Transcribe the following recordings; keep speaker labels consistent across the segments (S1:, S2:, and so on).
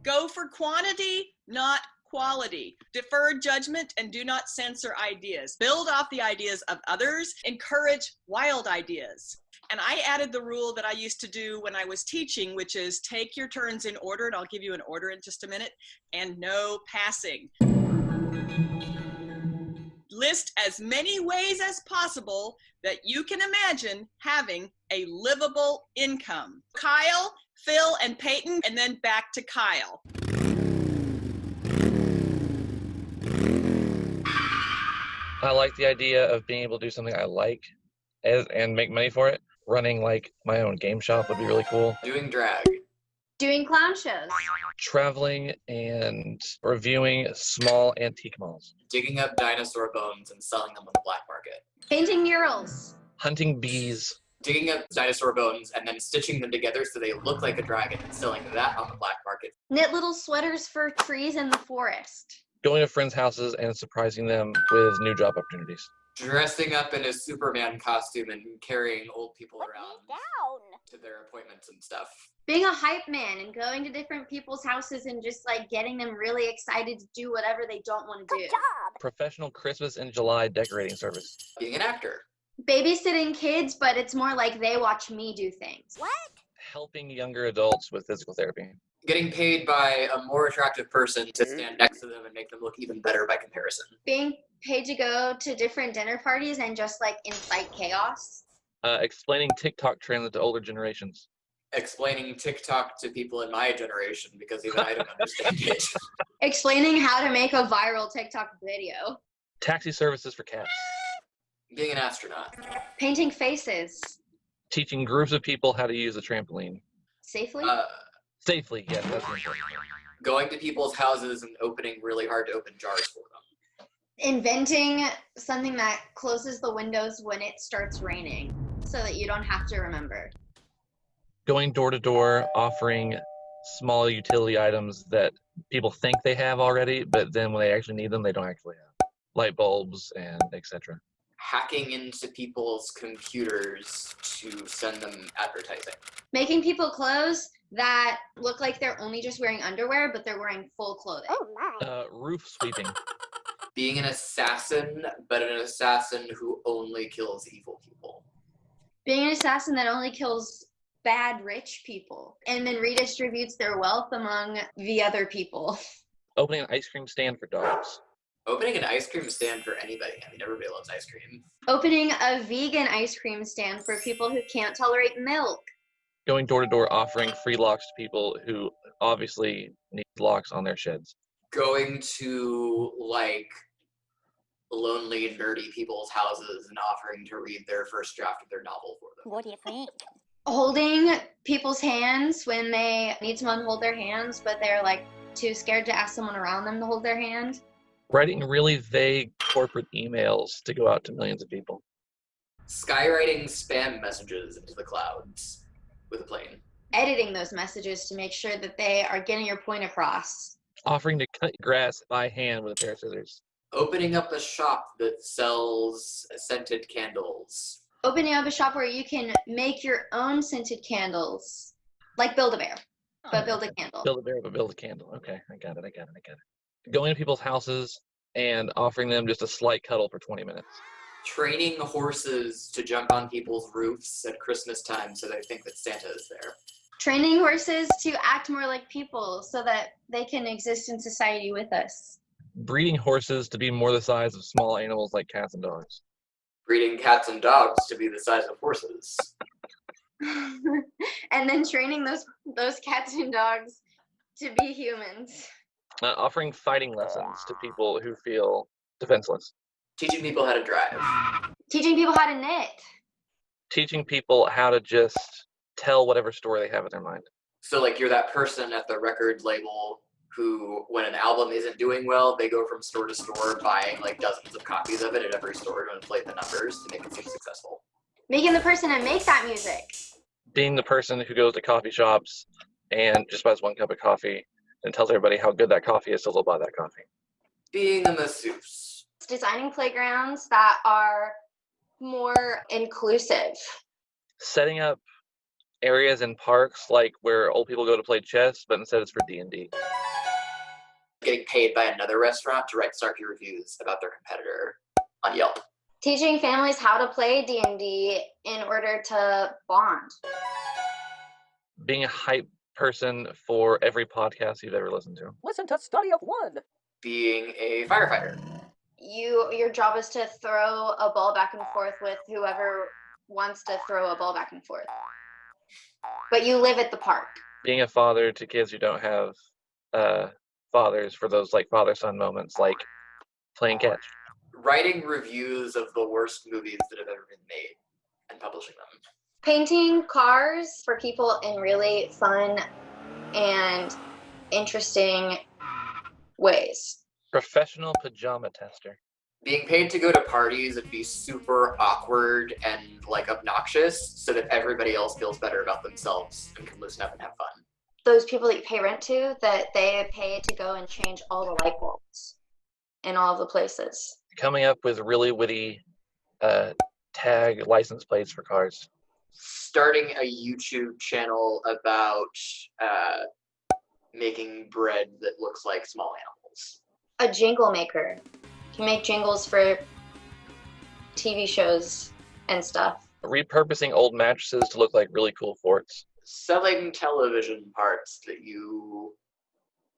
S1: Go for quantity, not quality. Defer judgment and do not censor ideas. Build off the ideas of others. Encourage wild ideas. And I added the rule that I used to do when I was teaching, which is take your turns in order, and I'll give you an order in just a minute, and no passing. List as many ways as possible that you can imagine having a livable income. Kyle, Phil, and Peyton, and then back to Kyle.
S2: I like the idea of being able to do something I like and make money for it. Running like my own game shop would be really cool.
S3: Doing drag.
S4: Doing clown shows.
S2: Traveling and reviewing small antique malls.
S3: Digging up dinosaur bones and selling them on the black market.
S4: Painting murals.
S2: Hunting bees.
S3: Digging up dinosaur bones and then stitching them together so they look like a dragon and selling that on the black market.
S4: Knit little sweaters for trees in the forest.
S2: Going to friends' houses and surprising them with new job opportunities.
S3: Dressing up in a Superman costume and carrying old people around to their appointments and stuff.
S4: Being a hype man and going to different people's houses and just like getting them really excited to do whatever they don't want to do.
S2: Professional Christmas in July decorating service.
S3: Being an actor.
S4: Babysitting kids, but it's more like they watch me do things.
S5: What?
S2: Helping younger adults with physical therapy.
S3: Getting paid by a more attractive person to stand next to them and make them look even better by comparison.
S4: Being paid to go to different dinner parties and just like incite chaos.
S2: Explaining TikTok trends to older generations.
S3: Explaining TikTok to people in my generation because even I don't understand it.
S4: Explaining how to make a viral TikTok video.
S2: Taxi services for cats.
S3: Being an astronaut.
S4: Painting faces.
S2: Teaching groups of people how to use a trampoline.
S4: Safely?
S2: Safely, yes, that's the important part.
S3: Going to people's houses and opening really hard to open jars for them.
S4: Inventing something that closes the windows when it starts raining so that you don't have to remember.
S2: Going door to door, offering small utility items that people think they have already, but then when they actually need them, they don't actually have. Light bulbs and etc.
S3: Hacking into people's computers to send them advertising.
S4: Making people clothes that look like they're only just wearing underwear, but they're wearing full clothing.
S5: Oh my.
S2: Roof sweeping.
S3: Being an assassin, but an assassin who only kills evil people.
S4: Being an assassin that only kills bad rich people and then redistributes their wealth among the other people.
S2: Opening an ice cream stand for dogs.
S3: Opening an ice cream stand for anybody. I mean, everybody loves ice cream.
S4: Opening a vegan ice cream stand for people who can't tolerate milk.
S2: Going door to door, offering free locks to people who obviously need locks on their sheds.
S3: Going to, like, lonely, nerdy people's houses and offering to read their first draft of their novel for them.
S5: What do you think?
S4: Holding people's hands when they need someone to hold their hands, but they're like too scared to ask someone around them to hold their hand.
S2: Writing really vague corporate emails to go out to millions of people.
S3: Skywriting spam messages into the clouds with a plane.
S4: Editing those messages to make sure that they are getting your point across.
S2: Offering to cut grass by hand with a pair of scissors.
S3: Opening up a shop that sells scented candles.
S4: Opening up a shop where you can make your own scented candles. Like Build-A-Bear, but build a candle.
S2: Build a bear, but build a candle. Okay, I got it. Going to people's houses and offering them just a slight cuddle for 20 minutes.
S3: Training horses to jump on people's roofs at Christmas time so they think that Santa is there.
S4: Training horses to act more like people so that they can exist in society with us.
S2: Breeding horses to be more the size of small animals like cats and dogs.
S3: Breeding cats and dogs to be the size of horses.
S4: And then training those cats and dogs to be humans.
S2: Offering fighting lessons to people who feel defenseless.
S3: Teaching people how to drive.
S4: Teaching people how to knit.
S2: Teaching people how to just tell whatever story they have in their mind.
S3: So like you're that person at the record label who, when an album isn't doing well, they go from store to store buying like dozens of copies of it at every store to inflate the numbers to make it seem successful.
S4: Making the person that makes that music.
S2: Being the person who goes to coffee shops and just buys one cup of coffee and tells everybody how good that coffee is, so they'll buy that coffee.
S3: Being a masseuse.
S4: Designing playgrounds that are more inclusive.
S2: Setting up areas in parks like where old people go to play chess, but instead it's for D&D.
S3: Getting paid by another restaurant to write snarky reviews about their competitor on Yelp.
S4: Teaching families how to play D&D in order to bond.
S2: Being a hype person for every podcast you've ever listened to.
S5: Listen to Study of One.
S3: Being a firefighter.
S4: Your job is to throw a ball back and forth with whoever wants to throw a ball back and forth. But you live at the park.
S2: Being a father to kids who don't have fathers, for those like father-son moments, like playing catch.
S3: Writing reviews of the worst movies that have ever been made and publishing them.
S4: Painting cars for people in really fun and interesting ways.
S2: Professional pajama tester.
S3: Being paid to go to parties and be super awkward and like obnoxious so that everybody else feels better about themselves and can loosen up and have fun.
S4: Those people that you pay rent to, that they pay to go and change all the light bulbs in all of the places.
S2: Coming up with really witty tag license plates for cars.
S3: Starting a YouTube channel about making bread that looks like small animals.
S4: A jingle maker can make jingles for TV shows and stuff.
S2: Repurposing old mattresses to look like really cool forts.
S3: Selling television parts that you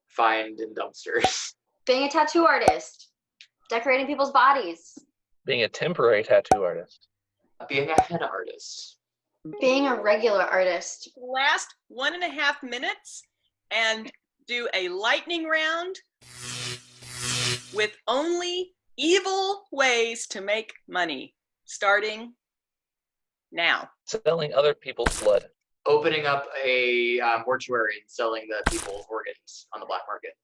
S3: find in dumpsters.
S4: Being a tattoo artist. Decorating people's bodies.
S2: Being a temporary tattoo artist.
S3: Being a henna artist.
S4: Being a regular artist.
S1: Last 1.5 minutes and do a lightning round with only evil ways to make money, starting now.
S2: Selling other people's blood.
S3: Opening up a mortuary and selling the people's organs on the black market.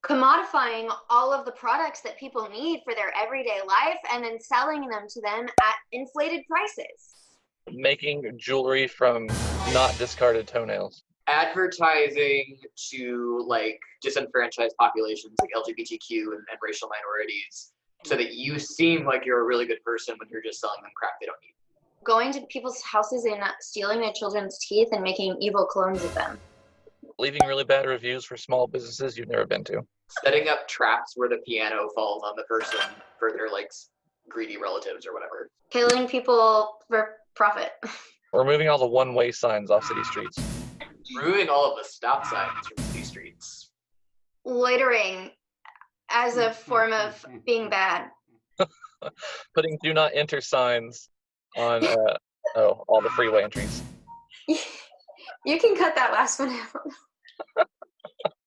S4: Commodifying all of the products that people need for their everyday life and then selling them to them at inflated prices.
S2: Making jewelry from not discarded toenails.
S3: Advertising to like disenfranchised populations like LGBTQ and racial minorities so that you seem like you're a really good person when you're just selling them crap they don't need.
S4: Going to people's houses and stealing their children's teeth and making evil clones of them.
S2: Leaving really bad reviews for small businesses you've never been to.
S3: Setting up traps where the piano falls on the person for their like greedy relatives or whatever.
S4: Killing people for profit.
S2: Removing all the one-way signs off city streets.
S3: Removing all of the stop signs from city streets.
S4: Loitering as a form of being bad.
S2: Putting do not enter signs on all the freeway entries.
S4: You can cut that last one out.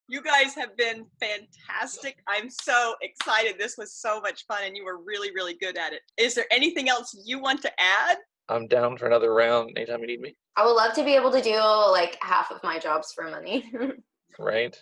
S1: You guys have been fantastic. I'm so excited. This was so much fun and you were really, really good at it. Is there anything else you want to add?
S2: I'm down for another round anytime you need me.
S4: I would love to be able to do like half of my jobs for money.
S2: Right?